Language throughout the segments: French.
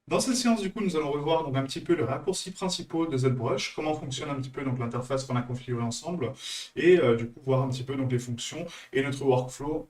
Dans cette séance, du coup, nous allons revoir donc un petit peu les raccourcis principaux de ZBrush, comment fonctionne un petit peu donc l'interface qu'on a configurée ensemble, et du coup voir un petit peu donc les fonctions et notre workflow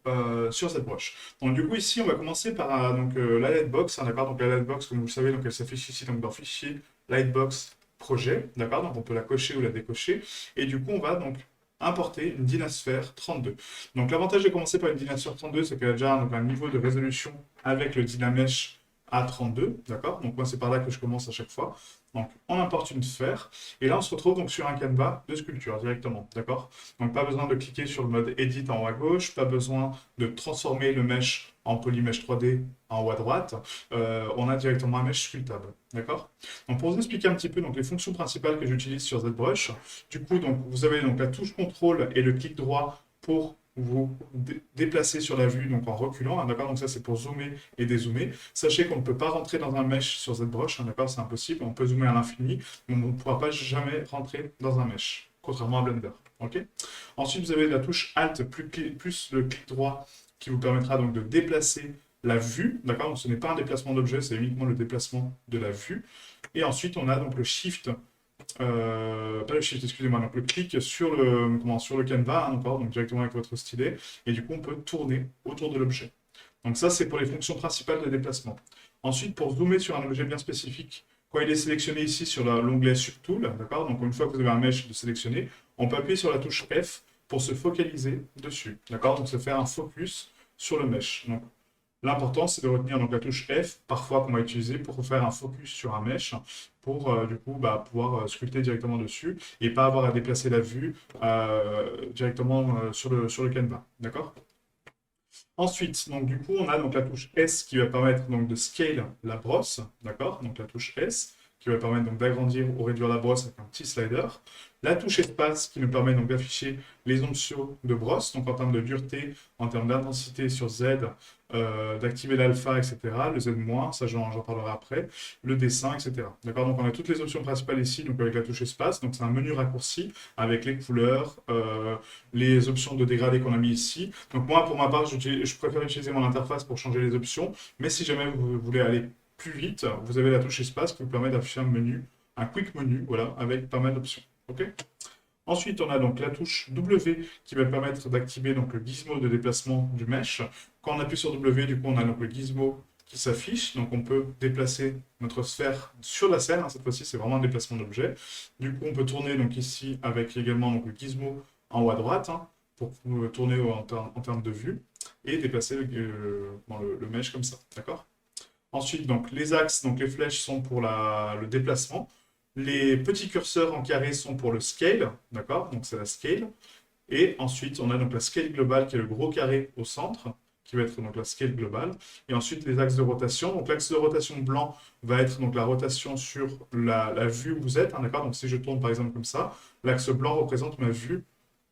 sur ZBrush. Donc du coup ici, on va commencer par la Lightbox, hein, d'accord. Donc la Lightbox, comme vous le savez, donc elle s'affiche ici donc dans Fichier, Lightbox, Projet, d'accord. Donc on peut la cocher ou la décocher, et du coup on va donc importer une Dynasphère 32. Donc l'avantage de commencer par une Dynasphère 32, c'est qu'elle a déjà donc, un niveau de résolution avec le Dynamesh A32, d'accord? Donc moi c'est par là que je commence à chaque fois. Donc on importe une sphère, et là on se retrouve donc sur un canevas de sculpture directement, d'accord? Donc pas besoin de cliquer sur le mode Edit en haut à gauche, pas besoin de transformer le mesh en polymesh 3D en haut à droite. On a directement un mesh sculptable, d'accord? Donc pour vous expliquer un petit peu donc, les fonctions principales que j'utilise sur ZBrush, du coup donc, vous avez donc la touche contrôle et le clic droit pour vous déplacer sur la vue donc en reculant, hein, d'accord? Donc ça c'est pour zoomer et dézoomer. Sachez qu'on ne peut pas rentrer dans un mesh sur ZBrush, hein, d'accord, c'est impossible. On peut zoomer à l'infini, mais on ne pourra pas jamais rentrer dans un mesh, contrairement à Blender. Ok. Ensuite, vous avez la touche Alt plus le clic droit qui vous permettra donc de déplacer la vue, d'accord. Donc ce n'est pas un déplacement d'objet, c'est uniquement le déplacement de la vue. Et ensuite, on a donc le Shift pas le shift, excusez-moi, donc le clic sur sur le canevas, hein, donc directement avec votre stylet, et du coup on peut tourner autour de l'objet. Donc ça, c'est pour les fonctions principales de déplacement. Ensuite, pour zoomer sur un objet bien spécifique, quand il est sélectionné ici sur l'onglet Subtool, d'accord, donc une fois que vous avez un mesh de sélectionné, on peut appuyer sur la touche F pour se focaliser dessus, d'accord, donc se faire un focus sur le mesh. Donc l'important, c'est de retenir donc, la touche F, parfois qu'on va utiliser pour faire un focus sur un mesh, pour du coup pouvoir sculpter directement dessus et pas avoir à déplacer la vue directement sur le canevas. D'accord. Ensuite, donc du coup, on a donc la touche S qui va permettre donc de scale la brosse, d'accord? Donc la touche S qui va permettre donc d'agrandir ou réduire la brosse avec un petit slider. La touche espace qui nous permet donc d'afficher les options de brosse, donc en termes de dureté, en termes d'intensité sur Z, d'activer l'alpha, etc. Le Z-, ça j'en parlerai après, le dessin, etc. D'accord? Donc on a toutes les options principales ici, donc avec la touche espace, donc c'est un menu raccourci avec les couleurs, les options de dégradé qu'on a mis ici. Donc moi, pour ma part, je préfère utiliser mon interface pour changer les options, mais si jamais vous voulez aller plus vite, vous avez la touche espace qui vous permet d'afficher un menu, un quick menu, voilà, avec pas mal d'options. Ok. Ensuite, on a donc la touche W qui va permettre d'activer donc le gizmo de déplacement du mesh. Quand on appuie sur W, du coup, on a donc le gizmo qui s'affiche. Donc, on peut déplacer notre sphère sur la scène, hein. Cette fois-ci, c'est vraiment un déplacement d'objet. Du coup, on peut tourner donc ici avec également donc, le gizmo en haut à droite, hein, pour tourner en termes de vue et déplacer le mesh comme ça. D'accord. Ensuite, donc, les axes, donc les flèches sont pour le déplacement. Les petits curseurs en carré sont pour le scale, d'accord? Donc c'est la scale. Et ensuite, on a donc la scale globale qui est le gros carré au centre, qui va être donc la scale globale. Et ensuite, les axes de rotation. Donc l'axe de rotation blanc va être donc la rotation sur la vue où vous êtes, hein, d'accord? Donc si je tourne par exemple comme ça, l'axe blanc représente ma vue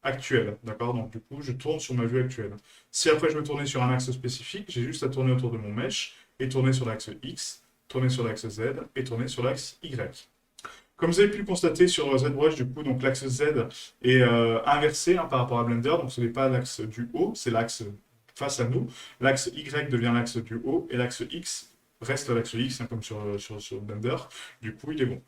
actuelle, d'accord? Donc du coup, je tourne sur ma vue actuelle. Si après je veux tourner sur un axe spécifique, j'ai juste à tourner autour de mon mesh et tourner sur l'axe X, tourner sur l'axe Z et tourner sur l'axe Y. Comme vous avez pu le constater sur ZBrush, du coup, donc l'axe Z est inversé, hein, par rapport à Blender, donc ce n'est pas l'axe du haut, c'est l'axe face à nous. L'axe Y devient l'axe du haut et l'axe X reste l'axe X, hein, comme sur Blender. Du coup, il est bon.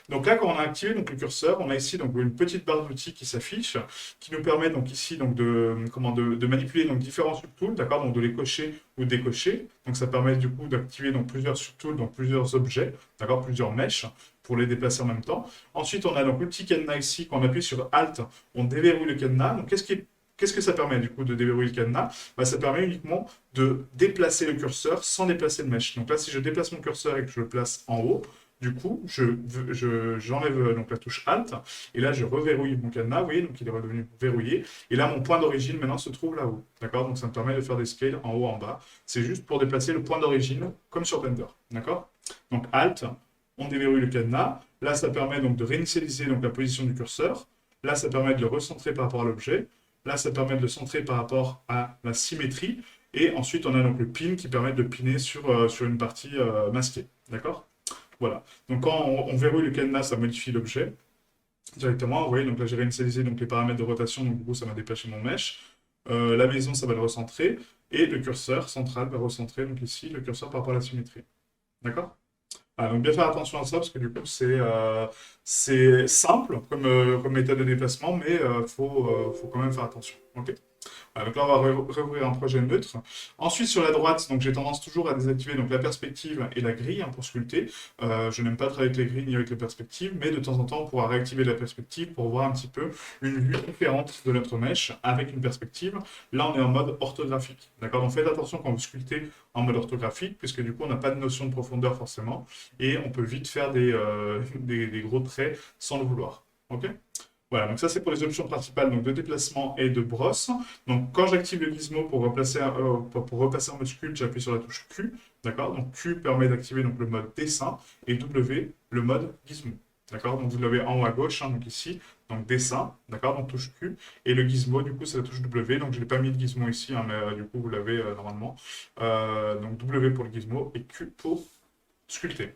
Donc là, quand on a activé donc, le curseur, on a ici donc, une petite barre d'outils qui s'affiche, qui nous permet donc ici donc, de manipuler donc, différents subtools, d'accord, donc de les cocher ou décocher. Donc ça permet du coup d'activer donc, plusieurs subtools, donc plusieurs objets, d'accord, plusieurs mèches pour les déplacer en même temps. Ensuite, on a donc le petit cadenas ici, quand on appuie sur Alt, on déverrouille le cadenas. Donc qu'est-ce que ça permet du coup de déverrouiller le cadenas? Bah, ça permet uniquement de déplacer le curseur sans déplacer le mesh. Donc là, si je déplace mon curseur et que je le place en haut, du coup, j'enlève donc la touche Alt, et là, je reverrouille mon cadenas, vous voyez, donc il est redevenu verrouillé. Et là, mon point d'origine, maintenant, se trouve là-haut. D'accord. Donc ça me permet de faire des scales en haut, en bas. C'est juste pour déplacer le point d'origine, comme sur Blender. D'accord. Donc Alt, on déverrouille le cadenas. Là, ça permet donc de réinitialiser donc, la position du curseur. Là, ça permet de le recentrer par rapport à l'objet. Là, ça permet de le centrer par rapport à la symétrie. Et ensuite, on a donc le pin qui permet de piner sur une partie masquée. D'accord. Voilà. Donc quand on verrouille le cadenas, ça modifie l'objet directement. Vous voyez, donc là j'ai réinitialisé donc, les paramètres de rotation, donc du coup ça m'a déplacé mon mesh. La maison, ça va le recentrer. Et le curseur central va recentrer, donc ici, le curseur par rapport à la symétrie. D'accord. Ah, donc bien faire attention à ça parce que du coup c'est simple comme méthode de déplacement, mais faut quand même faire attention. Ok. Donc là, on va réouvrir un projet neutre. Ensuite, sur la droite, donc j'ai tendance toujours à désactiver donc, la perspective et la grille pour sculpter. Je n'aime pas travailler avec les grilles ni avec les perspectives, mais de temps en temps, on pourra réactiver la perspective pour voir un petit peu une vue différente de notre mèche avec une perspective. Là, on est en mode orthographique. D'accord. Donc faites attention quand vous sculptez en mode orthographique, puisque du coup, on n'a pas de notion de profondeur forcément, et on peut vite faire des gros traits sans le vouloir. Ok. Voilà, donc ça c'est pour les options principales donc de déplacement et de brosse. Donc quand j'active le gizmo pour repasser en mode sculpt, j'appuie sur la touche Q, d'accord? Donc Q permet d'activer donc le mode dessin et W le mode gizmo. D'accord? Donc vous l'avez en haut à gauche, hein, donc ici, donc dessin, d'accord? Donc touche Q. Et le gizmo, du coup, c'est la touche W. Donc je n'ai pas mis de gizmo ici, hein, mais du coup vous l'avez normalement. Donc W pour le gizmo et Q pour sculpter.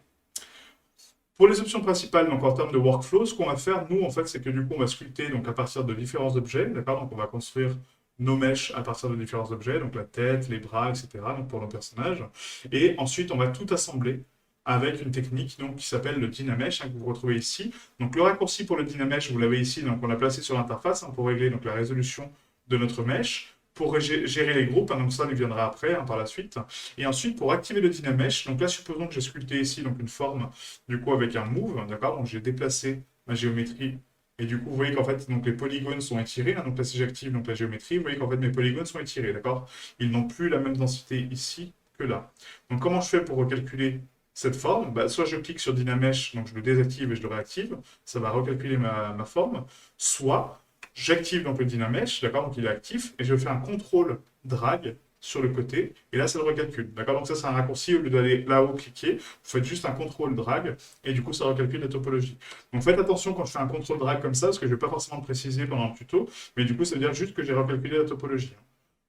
Pour les options principales, donc en termes de workflow, ce qu'on va faire, nous, en fait, c'est que du coup, on va sculpter donc, à partir de différents objets, d'accord? Donc, on va construire nos mèches à partir de différents objets, donc la tête, les bras, etc., donc pour nos personnages. Et ensuite, on va tout assembler avec une technique donc, qui s'appelle le Dynamesh, hein, que vous retrouvez ici. Donc, le raccourci pour le Dynamesh, vous l'avez ici, donc on l'a placé sur l'interface hein, pour régler donc, la résolution de notre mèche. Pour gérer les groupes, hein, donc ça, il viendra après, hein, par la suite. Et ensuite, pour activer le Dynamesh, donc là, supposons que j'ai sculpté ici donc, une forme du coup avec un move, d'accord? Donc j'ai déplacé ma géométrie et du coup vous voyez qu'en fait donc les polygones sont étirés, hein. Donc là si j'active donc la géométrie, vous voyez qu'en fait mes polygones sont étirés, d'accord? Ils n'ont plus la même densité ici que là. Donc comment je fais pour recalculer cette forme? Bah, soit je clique sur Dynamesh, donc je le désactive et je le réactive, ça va recalculer ma forme, soit j'active donc le Dynamesh, d'accord? Donc il est actif et je fais un contrôle drag sur le côté, et là, ça le recalcule. D'accord? Donc ça, c'est un raccourci. Au lieu d'aller là-haut, cliquer, vous faites juste un contrôle drag, et du coup, ça recalcule la topologie. Donc faites attention quand je fais un contrôle drag comme ça, parce que je ne vais pas forcément le préciser pendant le tuto, mais du coup, ça veut dire juste que j'ai recalculé la topologie.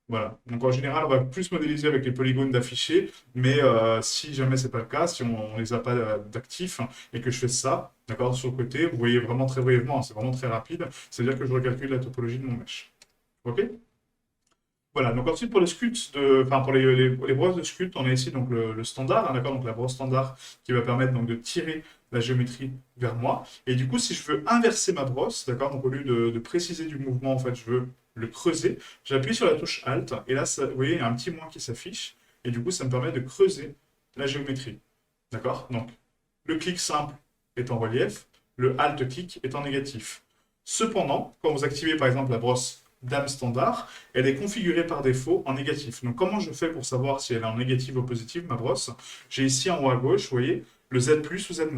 Voilà. Donc en général, on va plus modéliser avec les polygones d'affichés, mais si jamais c'est pas le cas, si on les a pas d'actifs et que je fais ça, d'accord, sur le côté, vous voyez vraiment très brièvement, hein, c'est vraiment très rapide, c'est-à-dire que je recalcule la topologie de mon mesh. Ok? Voilà, donc ensuite pour les sculpts, enfin pour les brosses de sculpt, on a ici donc le standard, hein, d'accord, donc la brosse standard qui va permettre donc de tirer la géométrie vers moi. Et du coup, si je veux inverser ma brosse, d'accord, donc au lieu de préciser du mouvement, en fait, je veux le creuser, j'appuie sur la touche Alt, et là, vous voyez, il y a un petit moins qui s'affiche, et du coup, ça me permet de creuser la géométrie. D'accord? Donc, le clic simple est en relief, le Alt clic est en négatif. Cependant, quand vous activez par exemple la brosse Dame standard, elle est configurée par défaut en négatif. Donc comment je fais pour savoir si elle est en négatif ou positif, ma brosse? J'ai ici en haut à gauche, vous voyez, le Z+, ou Z-.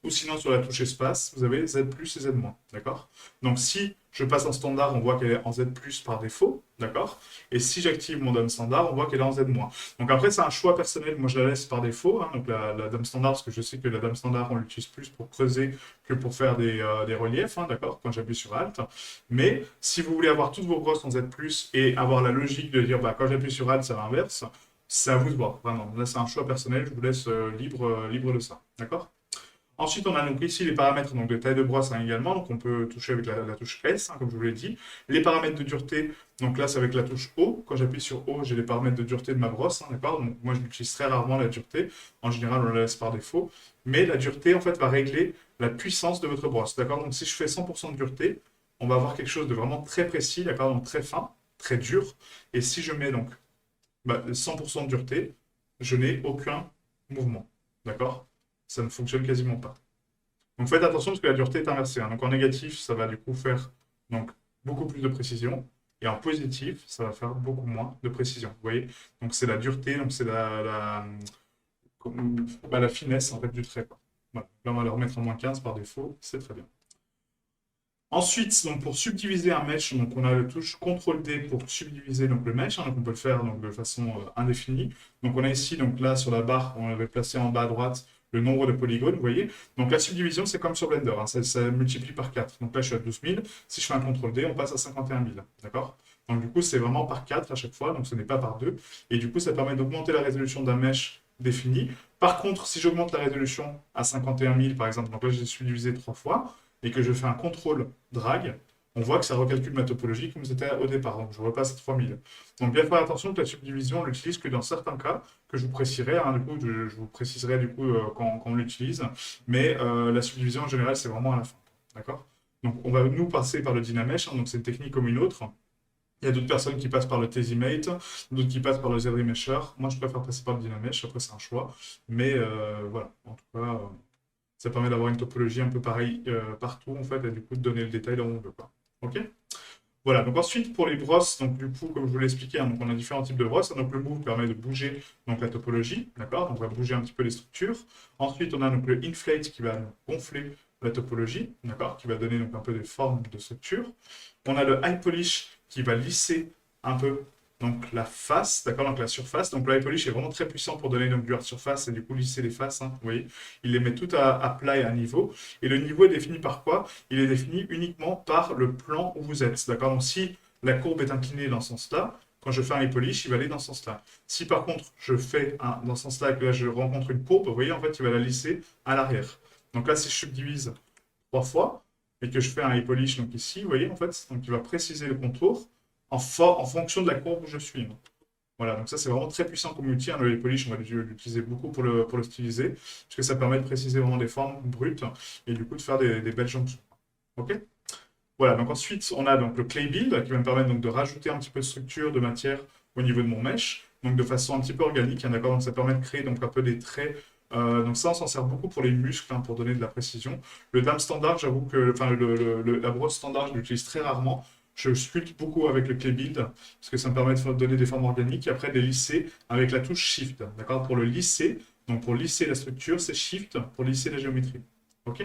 Ou sinon sur la touche espace, vous avez Z+, et Z-. D'accord? Donc si je passe en standard, on voit qu'elle est en Z+, par défaut. D'accord? Et si j'active mon Dame standard, on voit qu'elle est en Z-. Donc après, c'est un choix personnel. Moi, je la laisse par défaut. Hein, donc la Dame standard, parce que je sais que la Dame standard, on l'utilise plus pour creuser que pour faire des reliefs. Hein, d'accord? Quand j'appuie sur Alt. Mais si vous voulez avoir toutes vos brosses en Z+, et avoir la logique de dire, bah, quand j'appuie sur Alt, ça l'inverse, c'est à vous de voir. Vraiment. Là, c'est un choix personnel. Je vous laisse libre de ça. D'accord? Ensuite, on a donc ici les paramètres donc, de taille de brosse hein, également, donc on peut toucher avec la touche S, hein, comme je vous l'ai dit. Les paramètres de dureté, donc là c'est avec la touche O. Quand j'appuie sur O, j'ai les paramètres de dureté de ma brosse, hein, d'accord? Donc moi je l'utilise très rarement la dureté, en général on la laisse par défaut. Mais la dureté en fait va régler la puissance de votre brosse, d'accord? Donc si je fais 100% de dureté, on va avoir quelque chose de vraiment très précis, d'accord? Donc très fin, très dur. Et si je mets donc 100% de dureté, je n'ai aucun mouvement, d'accord? Ça ne fonctionne quasiment pas. Donc faites attention parce que la dureté est inversée, hein. Donc en négatif, ça va du coup faire donc, beaucoup plus de précision. Et en positif, ça va faire beaucoup moins de précision. Vous voyez? Donc c'est la dureté, donc c'est la finesse en fait, du trait, quoi. Voilà. Là, on va le remettre en -15 par défaut, c'est très bien. Ensuite, donc pour subdiviser un mesh, donc on a la touche CTRL-D pour subdiviser donc, le mesh, hein, donc on peut le faire donc, de façon indéfinie. Donc on a ici, donc là sur la barre, on avait placé en bas à droite le nombre de polygones, vous voyez. Donc la subdivision, c'est comme sur Blender, hein, ça multiplie par 4. Donc là, je suis à 12 000. Si je fais un CTRL-D, on passe à 51 000, d'accord? Donc du coup, c'est vraiment par 4 à chaque fois, donc ce n'est pas par 2. Et du coup, ça permet d'augmenter la résolution d'un mesh défini. Par contre, si j'augmente la résolution à 51 000, par exemple, donc là, j'ai subdivisé 3 fois, et que je fais un contrôle drag, on voit que ça recalcule ma topologie comme c'était au départ. Donc je repasse à 3000. Donc bien faire attention que la subdivision, on l'utilise que dans certains cas, que je vous préciserai, hein, du coup, je vous préciserai du coup quand on l'utilise. Mais la subdivision en général, c'est vraiment à la fin. D'accord? Donc on va nous passer par le Dynamesh, hein, donc c'est une technique comme une autre. Il y a d'autres personnes qui passent par le Tezimate, d'autres qui passent par le ZReMesher. Moi, je préfère passer par le Dynamesh, après c'est un choix. Mais voilà, en tout cas, ça permet d'avoir une topologie un peu pareille partout, en fait, et du coup de donner le détail là où on veut, quoi. Ok? Voilà, donc ensuite pour les brosses, donc du coup, comme je vous l'ai expliqué, hein, donc on a différents types de brosses. Donc le move permet de bouger donc, la topologie, d'accord? Donc on va bouger un petit peu les structures. Ensuite, on a donc le inflate qui va gonfler la topologie, d'accord? Qui va donner donc un peu des formes de structure. On a le high polish qui va lisser un peu donc la face, d'accord? Donc la surface. Donc le high polish est vraiment très puissant pour donner donc du hard surface et du coup lisser les faces, hein, vous voyez? Il les met tout à plat et à niveau. Et le niveau est défini par quoi? Il est défini uniquement par le plan où vous êtes. D'accord? Donc si la courbe est inclinée dans ce sens-là, quand je fais un polish, il va aller dans ce sens-là. Si par contre je fais dans ce sens-là et que là je rencontre une courbe, vous voyez, en fait, il va la lisser à l'arrière. Donc là, si je subdivise 3 fois et que je fais un polish, donc ici, vous voyez, en fait, donc il va préciser le contour en fonction de la courbe où je suis. Voilà, donc ça c'est vraiment très puissant comme outil, hein, le polish, on va l'utiliser beaucoup pour le styliser, parce que ça permet de préciser vraiment des formes brutes et du coup de faire des belles jonctions. Ok? Voilà, donc ensuite on a donc le clay build qui va me permettre donc de rajouter un petit peu de structure, de matière au niveau de mon mesh, donc de façon un petit peu organique, hein, d'accord? Donc ça permet de créer donc un peu des traits. Donc ça on s'en sert beaucoup pour les muscles, hein, pour donner de la précision. Le dame standard, j'avoue que, enfin la brosse standard, je l'utilise très rarement. Je sculpte beaucoup avec le clay build parce que ça me permet de donner des formes organiques et après de les lisser avec la touche shift, d'accord? Pour le lisser, donc pour lisser la structure, c'est shift pour lisser la géométrie. Ok?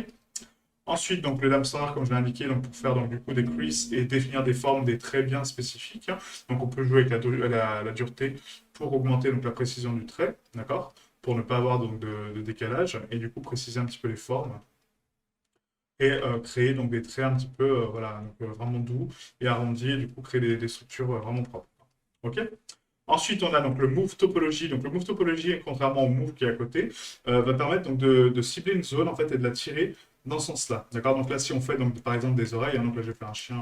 Ensuite, donc le lame standard, comme je l'ai indiqué, donc pour faire donc, du coup des creases et définir des formes, des traits bien spécifiques. Donc on peut jouer avec la dureté pour augmenter donc, la précision du trait, d'accord? Pour ne pas avoir donc, de décalage et du coup préciser un petit peu les formes et créer donc des traits un petit peu voilà, donc, vraiment doux et arrondis et du coup créer des structures vraiment propres. Ok? Ensuite, on a donc le move topology. Donc le move topology, contrairement au move qui est à côté, va permettre donc de cibler une zone en fait et de la tirer dans ce sens-là. D'accord? Donc là, si on fait donc par exemple des oreilles, hein, donc là j'ai fait un chien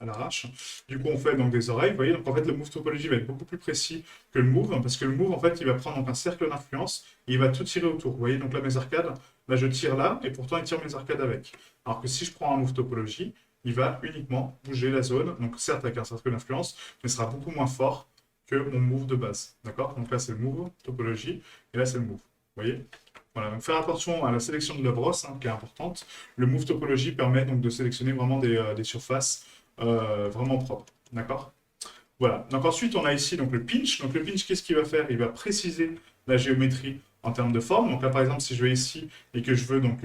à l'arrache. Du coup, on fait donc des oreilles. Vous voyez, donc en fait le move topology va être beaucoup plus précis que le move, hein, parce que le move en fait il va prendre donc un cercle d'influence et il va tout tirer autour. Vous voyez, donc là mes arcades, là je tire là et pourtant il tire mes arcades avec. Alors que si je prends un move topology, il va uniquement bouger la zone, donc certes avec un cercle d'influence, mais sera beaucoup moins fort que mon move de base. D'accord? Donc là, c'est le move, topologie, et là, c'est le move. Vous voyez? Voilà, donc faire attention à la sélection de la brosse, hein, qui est importante. Le move topologie permet donc de sélectionner vraiment des surfaces vraiment propres. D'accord? Voilà. Donc ensuite, on a ici donc, le pinch. Donc le pinch, qu'est-ce qu'il va faire? Il va préciser la géométrie en termes de forme. Donc là, par exemple, si je vais ici et que je veux donc,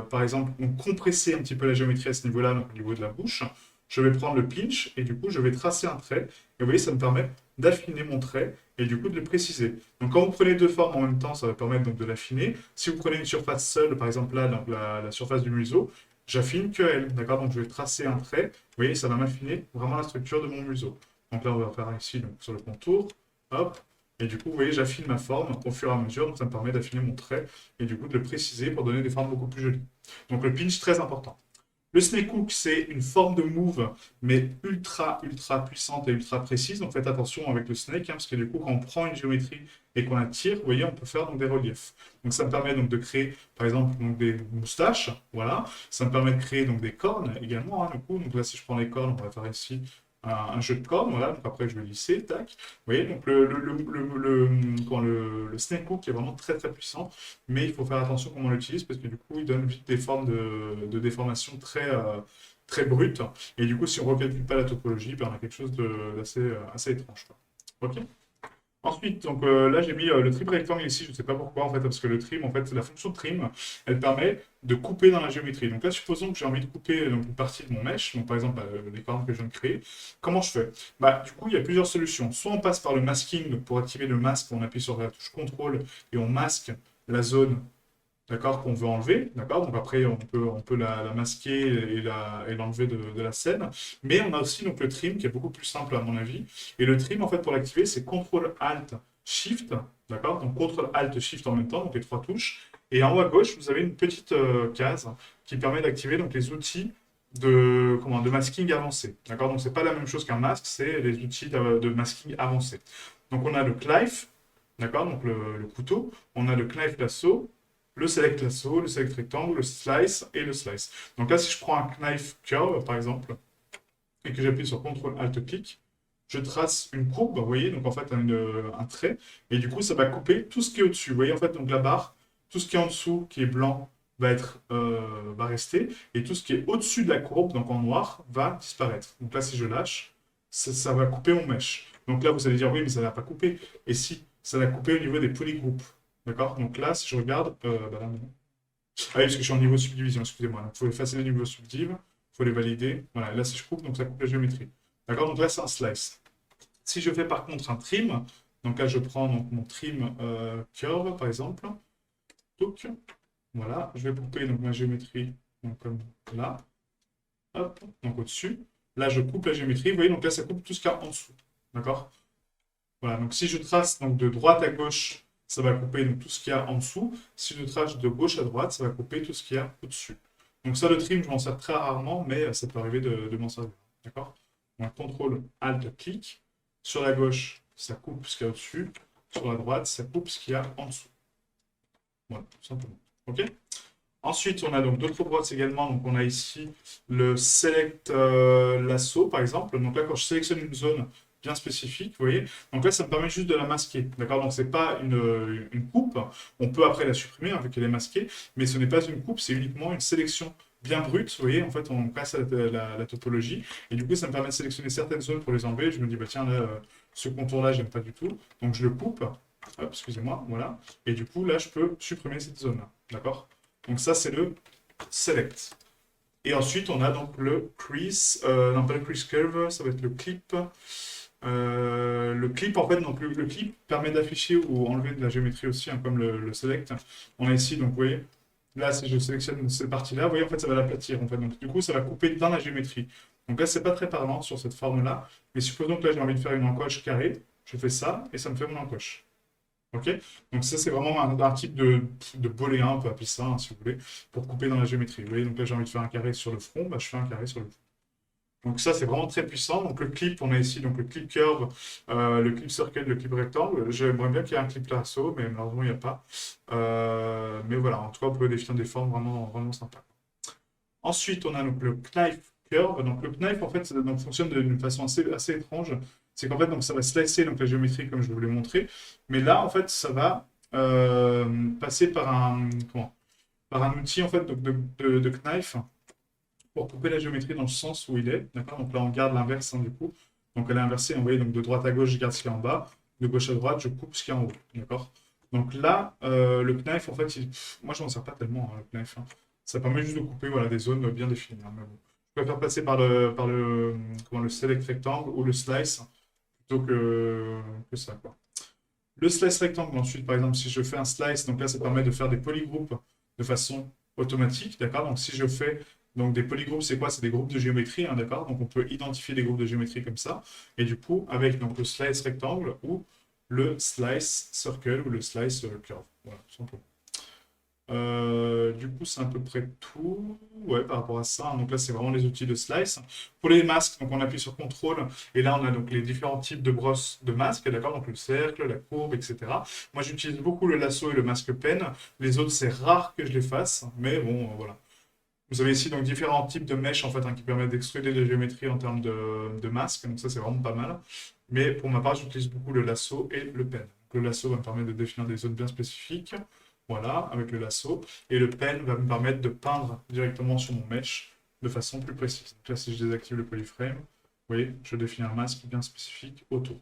par exemple, donc, compresser un petit peu la géométrie à ce niveau-là, donc au niveau de la bouche, je vais prendre le pinch et du coup, je vais tracer un trait. Et vous voyez, ça me permet d'affiner mon trait et du coup de le préciser. Donc quand vous prenez deux formes en même temps, ça va permettre donc de l'affiner. Si vous prenez une surface seule, par exemple là, donc la surface du museau, j'affine que elle, d'accord? Donc je vais tracer un trait. Vous voyez, ça va m'affiner vraiment la structure de mon museau. Donc là, on va faire ici donc, sur le contour. Hop. Et du coup, vous voyez, j'affine ma forme au fur et à mesure. Donc ça me permet d'affiner mon trait et du coup de le préciser pour donner des formes beaucoup plus jolies. Donc le pinch, très important. Le snake hook, c'est une forme de move, mais ultra puissante et ultra précise. Donc faites attention avec le snake, hein, parce que du coup, quand on prend une géométrie et qu'on la tire, vous voyez, on peut faire donc, des reliefs. Donc ça me permet donc de créer, par exemple, donc, des moustaches, voilà. Ça me permet de créer donc des cornes également, hein, du coup. Donc là, si je prends les cornes, on va faire ici un jeu de cordes, voilà. Donc après, je vais lisser, tac. Vous voyez, donc le snake hook est vraiment très puissant, mais il faut faire attention comment on l'utilise parce que du coup, il donne vite des formes de déformation très brutes. Et du coup, si on ne recalcule pas la topologie, ben, on a quelque chose d'assez étrange, quoi. Ok? Ensuite, donc là j'ai mis le trim rectangle ici, je ne sais pas pourquoi en fait, parce que le trim, en fait, la fonction trim, elle permet de couper dans la géométrie. Donc là, supposons que j'ai envie de couper donc, une partie de mon mesh, donc par exemple les cornes que je viens de créer. Comment je fais? Bah, du coup, il y a plusieurs solutions. Soit on passe par le masking, donc pour activer le masque, on appuie sur la touche contrôle et on masque la zone, d'accord, qu'on veut enlever, d'accord. Donc après, on peut la masquer et l'enlever de la scène. Mais on a aussi donc le trim qui est beaucoup plus simple à mon avis. Et le trim, en fait, pour l'activer, c'est CTRL Alt Shift, d'accord. Donc CTRL Alt Shift en même temps, donc les trois touches. Et en haut à gauche, vous avez une petite case qui permet d'activer donc les outils de masking avancé. D'accord? Donc, c'est pas la même chose qu'un masque, c'est les outils de masking avancé. Donc, on a le knife, d'accord? Donc, le couteau. On a le knife lasso, le select rectangle, le slice et le slice. Donc là, si je prends un knife curve, par exemple, et que j'appuie sur CTRL Alt clic, je trace une courbe, vous voyez, donc en fait un trait, et du coup ça va couper tout ce qui est au-dessus. Vous voyez en fait donc la barre, tout ce qui est en dessous, qui est blanc, va rester, et tout ce qui est au-dessus de la courbe, donc en noir, va disparaître. Donc là si je lâche, ça va couper mon mesh. Donc là vous allez dire oui mais ça n'a pas coupé. Et si, ça l'a coupé au niveau des polygroupes. D'accord? Donc là si je regarde, bah là, non. Ah oui, parce que je suis en niveau subdivision, excusez-moi. Donc, il faut effacer les niveaux subdiv, il faut les valider. Voilà, là, si je coupe, donc ça coupe la géométrie. D'accord? Donc là, c'est un slice. Si je fais par contre un trim, donc là, je prends donc, mon trim curve, par exemple. Donc, voilà, je vais couper donc, ma géométrie donc, comme là. Hop, donc au-dessus. Là, je coupe la géométrie. Vous voyez, donc là, ça coupe tout ce qu'il y a en dessous. D'accord? Voilà, donc si je trace donc, de droite à gauche, ça va couper donc, tout ce qu'il y a en dessous. Si je trace de gauche à droite, ça va couper tout ce qu'il y a au-dessus. Donc ça, le trim, je m'en sers très rarement, mais ça peut arriver de m'en servir. D'accord? Donc CTRL, ALT, clic. Sur la gauche, ça coupe ce qu'il y a au-dessus. Sur la droite, ça coupe ce qu'il y a en dessous. Voilà, tout simplement. OK? Ensuite, on a donc d'autres brottes également. Donc, on a ici le Select Lasso, par exemple. Donc là, quand je sélectionne une zone bien spécifique, vous voyez, donc là, ça me permet juste de la masquer. D'accord? Donc, c'est pas une coupe. On peut après la supprimer, hein, vu qu'elle est masquée, mais ce n'est pas une coupe, c'est uniquement une sélection bien brute. Vous voyez, en fait, on casse la topologie. Et du coup, ça me permet de sélectionner certaines zones pour les enlever. Je me dis, bah tiens, là, ce contour-là, j'aime pas du tout. Donc, je le coupe. Hop, excusez-moi, voilà. Et du coup, là, je peux supprimer cette zone-là. D'accord? Donc ça, c'est le select. Et ensuite, on a donc le crease, non pas le crease curve, ça va être le clip. Le clip, en fait, donc le clip permet d'afficher ou enlever de la géométrie aussi, hein, comme le select. On a ici, donc vous voyez, là, si je sélectionne cette partie-là, vous voyez, en fait, ça va l'aplatir, en fait. Donc du coup, ça va couper dans la géométrie. Donc là, c'est pas très parlant sur cette forme-là. Mais supposons que là, j'ai envie de faire une encoche carrée. Je fais ça et ça me fait mon encoche. Ok? Donc ça, c'est vraiment un type de booléen, on peut appeler ça, hein, si vous voulez, pour couper dans la géométrie. Vous voyez, donc là, j'ai envie de faire un carré sur le front, bah, je fais un carré sur le front. Donc ça, c'est vraiment très puissant. Donc le clip, on a ici donc le clip curve, le clip circle, le clip rectangle. J'aimerais bien qu'il y ait un clip lasso, mais malheureusement, il n'y a pas. Mais voilà, en tout cas, on peut définir des formes vraiment, vraiment sympas. Ensuite, on a donc le knife curve. Donc le knife, en fait, donc, fonctionne d'une façon assez étrange. C'est qu'en fait, donc, ça va slicer donc, la géométrie comme je vous l'ai montré. Mais là, en fait, ça va passer par un outil en fait, de knife pour couper la géométrie dans le sens où il est. D'accord? Donc là, on garde l'inverse, hein, du coup. Donc elle est inversée. Vous voyez, donc de droite à gauche, je garde ce qui est en bas. De gauche à droite, je coupe ce qui est en haut. D'accord? Donc là, le knife, en fait, moi, je m'en sers pas tellement, hein, le knife, hein. Ça permet juste de couper voilà, des zones bien définies, hein, mais bon. Je préfère passer par le select rectangle ou le slice plutôt que ça, quoi. Le slice rectangle, ensuite, par exemple, si je fais un slice, donc là, ça permet de faire des polygroupes de façon automatique, d'accord? Donc si je fais donc des polygroupes, c'est quoi? C'est des groupes de géométrie, hein, d'accord? Donc on peut identifier des groupes de géométrie comme ça, et du coup, avec donc, le slice rectangle ou le slice circle ou le slice curve. Voilà, tout simplement. Du coup, c'est à peu près tout ouais, par rapport à ça. Donc là, c'est vraiment les outils de slice. Pour les masques, donc on appuie sur CTRL et là, on a donc les différents types de brosses de masques, d'accord? Donc le cercle, la courbe, etc. Moi, j'utilise beaucoup le lasso et le masque pen. Les autres, c'est rare que je les fasse, mais bon, voilà. Vous avez ici donc différents types de mèches en fait hein, qui permettent d'extruder les géométries en termes de masques. Donc ça, c'est vraiment pas mal. Mais pour ma part, j'utilise beaucoup le lasso et le pen. Donc, le lasso va me permettre de définir des zones bien spécifiques. Voilà, avec le lasso. Et le pen va me permettre de peindre directement sur mon mesh de façon plus précise. Donc là, si je désactive le polyframe, vous voyez, je définis un masque bien spécifique autour.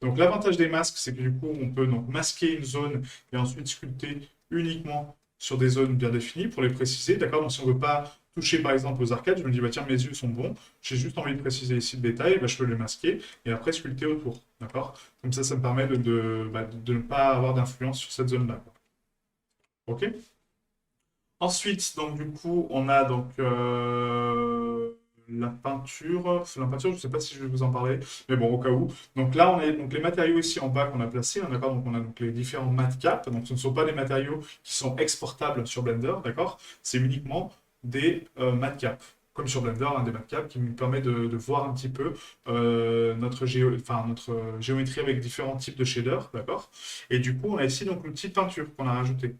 Donc l'avantage des masques, c'est que du coup, on peut donc masquer une zone et ensuite sculpter uniquement sur des zones bien définies pour les préciser. D'accord? Donc si on ne veut pas toucher par exemple aux arcades, je me dis, bah, tiens, mes yeux sont bons, j'ai juste envie de préciser ici le détail, bah, je peux les masquer et après sculpter autour. D'accord? Comme ça me permet de ne pas avoir d'influence sur cette zone-là. Ok? Ensuite, donc du coup, on a donc la peinture. La peinture, je ne sais pas si je vais vous en parler, mais bon, au cas où. Donc là, on a donc les matériaux ici en bas qu'on a placés, hein, d'accord? Donc on a donc les différents matcaps. Donc ce ne sont pas des matériaux qui sont exportables sur Blender, d'accord? C'est uniquement des matcaps. comme sur Blender, un des matcaps qui nous permet de voir un petit peu notre géométrie avec différents types de shaders, d'accord? Et du coup, on a ici donc l'outil de peinture qu'on a rajouté.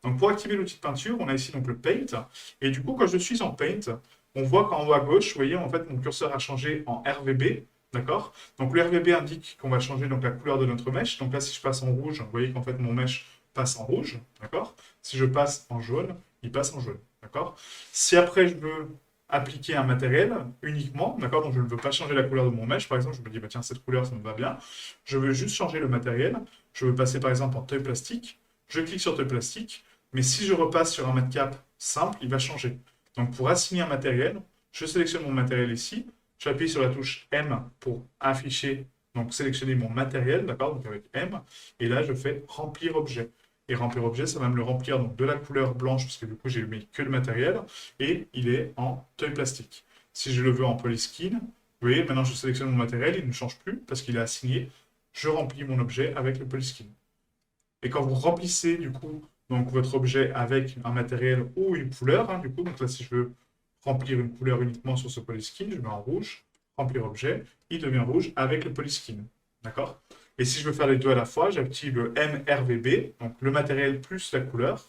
Donc pour activer l'outil de peinture, on a ici donc le Paint. Et du coup, quand je suis en Paint, on voit qu'en haut à gauche, vous voyez, en fait, mon curseur a changé en RVB, d'accord? Donc le RVB indique qu'on va changer donc la couleur de notre mèche. Donc là, si je passe en rouge, vous voyez qu'en fait, mon mèche passe en rouge, d'accord? Si je passe en jaune, il passe en jaune, d'accord? Si après, je veux appliquer un matériel uniquement, d'accord? Donc je ne veux pas changer la couleur de mon mèche, par exemple, je me dis, bah, tiens, cette couleur, ça me va bien. Je veux juste changer le matériel. Je veux passer, par exemple, en teuil plastique. Je clique sur teuil plastique. Mais si je repasse sur un matcap simple, il va changer. Donc pour assigner un matériel, je sélectionne mon matériel ici, j'appuie sur la touche M pour afficher, donc sélectionner mon matériel, d'accord, donc avec M, et là je fais remplir objet. Et remplir objet, ça va me le remplir donc, de la couleur blanche, parce que du coup j'ai mis que le matériel, et il est en teuil plastique. Si je le veux en polyskin, vous voyez, maintenant je sélectionne mon matériel, il ne change plus, parce qu'il est assigné, je remplis mon objet avec le polyskin. Et quand vous remplissez du coup donc, votre objet avec un matériel ou une couleur, hein, du coup, donc là si je veux remplir une couleur uniquement sur ce polyskin, je mets en rouge, remplir objet, il devient rouge avec le polyskin. D'accord? Et si je veux faire les deux à la fois, j'active le MRVB, donc le matériel plus la couleur.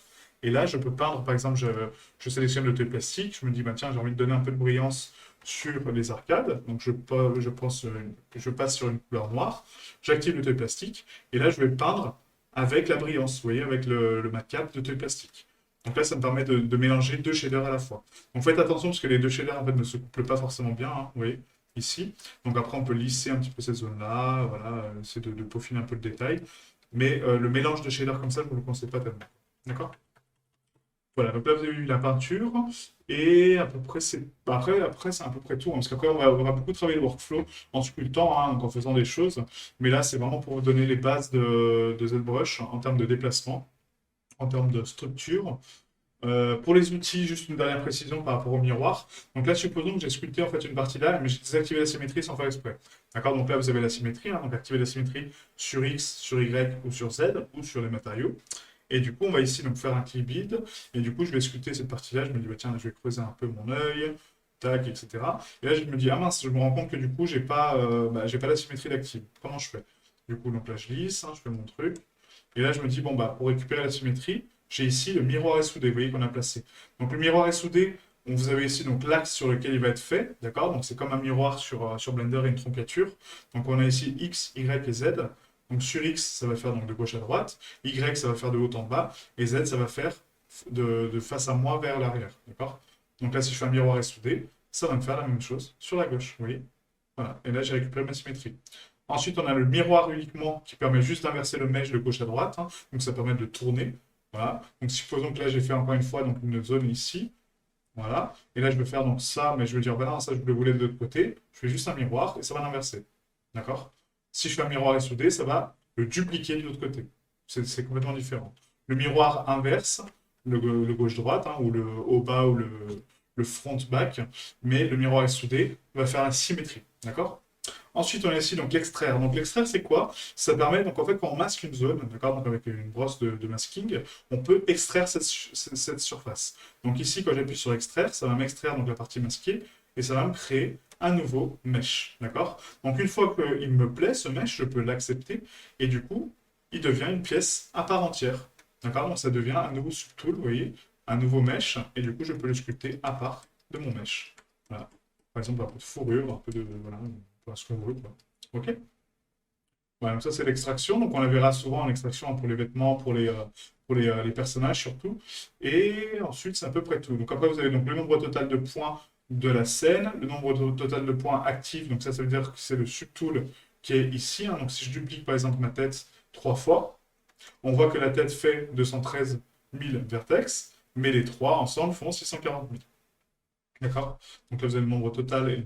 Et là, je peux peindre, par exemple, je sélectionne le teuil plastique, je me dis, bah, tiens, j'ai envie de donner un peu de brillance sur les arcades, donc je passe sur une couleur noire, j'active le teuil plastique, et là, je vais peindre avec la brillance, vous voyez, avec le matcap de teuil plastique. Donc là, ça me permet de mélanger deux shaders à la fois. Donc faites attention parce que les deux shaders en fait, ne se couplent pas forcément bien, hein, vous voyez, ici. Donc après, on peut lisser un petit peu cette zone-là, voilà, essayer de peaufiner un peu le détail. Mais le mélange de shaders comme ça, je ne vous le conseille pas tellement. D'accord? Voilà, donc là, vous avez eu la peinture. Et à peu près, c'est bah, après, c'est à peu près tout, hein, parce qu'après, on va beaucoup travailler le workflow en sculptant, hein, donc en faisant des choses. Mais là, c'est vraiment pour vous donner les bases de ZBrush en termes de déplacement, en termes de structure. Pour les outils, juste une dernière précision par rapport au miroir. Donc là, supposons que j'ai sculpté en fait une partie là, mais j'ai désactivé la symétrie sans faire exprès. D'accord? Donc là, vous avez la symétrie, hein, donc activer la symétrie sur X, sur Y ou sur Z ou sur les matériaux. Et du coup, on va ici donc faire un clip build. Et du coup, je vais sculpter cette partie-là. Je me dis, bah, tiens, je vais creuser un peu mon œil, tac, etc. Et là, je me dis, ah mince, je me rends compte que du coup, j'ai pas la symétrie d'active. Comment je fais? Du coup, donc là, je lisse, hein, je fais mon truc. Et là, je me dis, bon, bah, pour récupérer la symétrie, j'ai ici le miroir essoudé, vous voyez, qu'on a placé. Donc, le miroir essoudé, vous avez ici donc l'axe sur lequel il va être fait, d'accord? Donc, c'est comme un miroir sur Blender et une troncature. Donc, on a ici X, Y et Z. Donc, sur X, ça va faire donc, de gauche à droite. Y, ça va faire de haut en bas. Et Z, ça va faire de face à moi vers l'arrière, d'accord? Donc là, si je fais un miroir essoudé, ça va me faire la même chose sur la gauche, vous voyez? Voilà. Et là, j'ai récupéré ma symétrie. Ensuite, on a le miroir uniquement qui permet juste d'inverser le mesh de gauche à droite, hein. Donc ça permet de tourner. Voilà. Donc supposons que là, j'ai fait encore une fois donc, une zone ici. Voilà. Et là, je vais faire donc ça, mais je vais dire, ben non, ça, je le voulais de l'autre côté. Je fais juste un miroir et ça va l'inverser. D'accord? Si je fais un miroir soudé, ça va le dupliquer de l'autre côté. C'est complètement différent. Le miroir inverse, le gauche-droite, hein, ou le haut-bas, ou le front-back, mais le miroir soudé va faire la symétrie. D'accord? Ensuite, on a ici donc l'extraire. Donc l'extraire, c'est quoi? Ça permet, donc en fait, quand on masque une zone, d'accord, donc avec une brosse de masking, on peut extraire cette surface. Donc ici, quand j'appuie sur extraire, ça va m'extraire donc la partie masquée et ça va me créer un nouveau mesh, d'accord? Donc une fois qu'il me plaît, ce mesh, je peux l'accepter et du coup, il devient une pièce à part entière, d'accord? Donc ça devient un nouveau subtool, vous voyez, un nouveau mesh et du coup, je peux le sculpter à part de mon mesh. Voilà. Par exemple, un peu de fourrure, un peu de voilà, ce qu'on veut, quoi. Ok? Voilà, donc ça c'est l'extraction. Donc on la verra souvent en extraction pour les vêtements, pour les personnages surtout. Et ensuite c'est à peu près tout. Donc après vous avez donc le nombre total de points de la scène, le nombre total de points actifs. Donc ça veut dire que c'est le subtool qui est ici, hein. Donc si je duplique par exemple ma tête 3 fois, on voit que la tête fait 213 000 vertex, mais les 3 ensemble font 640 000. D'accord? Donc là vous avez le nombre total et le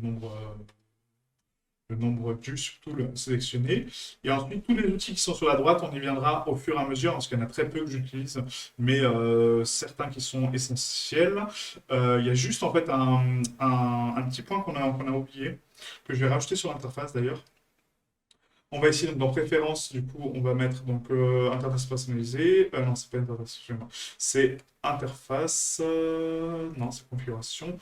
nombre du subtool sélectionné. Et ensuite, tous les outils qui sont sur la droite, on y viendra au fur et à mesure, parce qu'il y en a très peu que j'utilise, mais certains qui sont essentiels. Il y a juste en fait un petit point qu'on a oublié, que je vais rajouter sur l'interface d'ailleurs. On va ici donc, dans préférences, du coup, on va mettre donc interface personnalisée. Non, c'est pas interface, excusez-moi. C'est interface. Non, c'est configuration.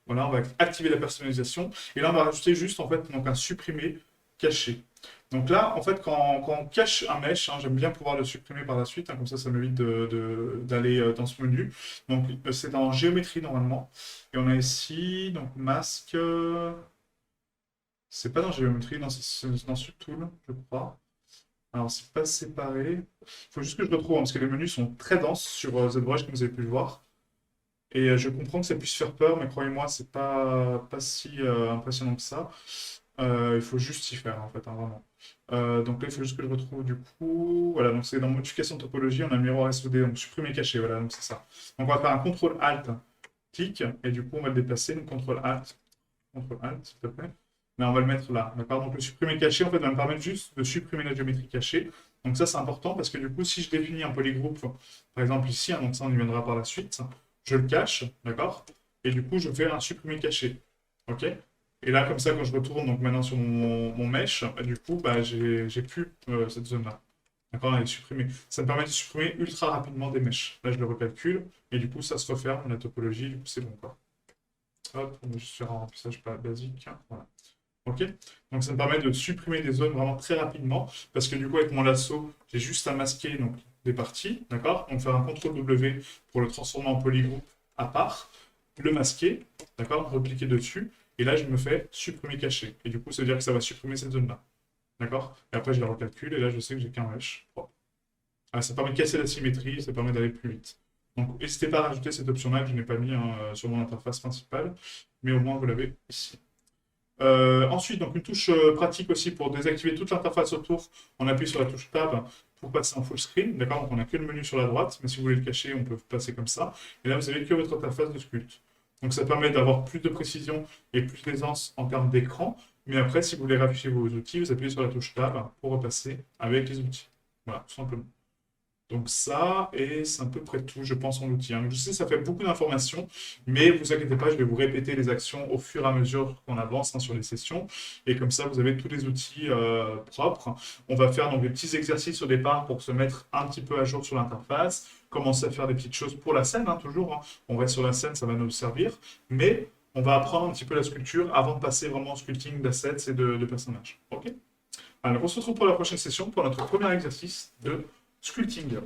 Voilà, on va activer la personnalisation. Et là, on va rajouter juste en fait donc un supprimer caché. Donc là, en fait, quand on cache un mesh, hein, j'aime bien pouvoir le supprimer par la suite, hein, comme ça m'évite d'aller dans ce menu. Donc c'est dans géométrie normalement. Et on a ici donc masque. C'est pas dans géométrie, non, c'est dans Subtool, je crois. Alors, c'est pas séparé. Il faut juste que je le retrouve, hein, parce que les menus sont très denses sur ZBrush, comme vous avez pu le voir. Et je comprends que ça puisse faire peur, mais croyez-moi, c'est pas si impressionnant que ça. Il faut juste s'y faire, en fait, hein, vraiment. Donc là, il faut juste que je retrouve, du coup... Voilà, donc c'est dans modification de topologie, on a le miroir SOD, donc supprimer caché, voilà, donc c'est ça. Donc on va faire un CTRL-ALT, clic, et du coup, on va le déplacer, donc CTRL-ALT, s'il te plaît. Mais on va le mettre là, d'accord? Donc le supprimer caché, en fait, va me permettre juste de supprimer la géométrie cachée. Donc ça, c'est important parce que du coup, si je définis un polygroupe, par exemple ici, hein, donc ça, on y viendra par la suite, je le cache, d'accord? Et du coup, je fais un supprimer caché, ok? Et là, comme ça, quand je retourne donc maintenant sur mon mesh, bah, du coup, bah, j'ai plus cette zone-là. D'accord? Elle est supprimée. Ça me permet de supprimer ultra rapidement des mèches. Là, je le recalcule, et du coup, ça se referme, la topologie, du coup, c'est bon, quoi. Hop, on va juste faire un remplissage pas basique, hein, voilà. Ok? Donc ça me permet de supprimer des zones vraiment très rapidement, parce que du coup avec mon lasso, j'ai juste à masquer donc, des parties, d'accord? Donc faire un CTRL W pour le transformer en polygroupe à part, le masquer, d'accord? Recliquer dessus, et là je me fais supprimer caché. Et du coup ça veut dire que ça va supprimer cette zone-là, d'accord? Et après je la recalcule, et là je sais que j'ai qu'un mesh. Bon. Ah, ça permet de casser la symétrie, ça permet d'aller plus vite. Donc n'hésitez pas à rajouter cette option-là que je n'ai pas mis hein, sur mon interface principale, mais au moins vous l'avez ici. Ensuite, donc une touche pratique aussi pour désactiver toute l'interface autour. On appuie sur la touche Tab pour passer en full screen. D'accord? Donc on n'a que le menu sur la droite, mais si vous voulez le cacher, on peut passer comme ça. Et là, vous avez que votre interface de sculpte. Donc ça permet d'avoir plus de précision et plus d'aisance en termes d'écran. Mais après, si vous voulez rafficher vos outils, vous appuyez sur la touche Tab pour repasser avec les outils. Voilà, tout simplement. Donc ça, et c'est à peu près tout, je pense, en outil, hein. Je sais, ça fait beaucoup d'informations, mais vous inquiétez pas, je vais vous répéter les actions au fur et à mesure qu'on avance hein, sur les sessions. Et comme ça, vous avez tous les outils propres. On va faire donc des petits exercices au départ pour se mettre un petit peu à jour sur l'interface, commencer à faire des petites choses pour la scène, hein, toujours, hein. On reste sur la scène, ça va nous servir. Mais on va apprendre un petit peu la sculpture avant de passer vraiment au sculpting d'assets et de personnages. Ok? Alors, on se retrouve pour la prochaine session pour notre premier exercice de sculpting.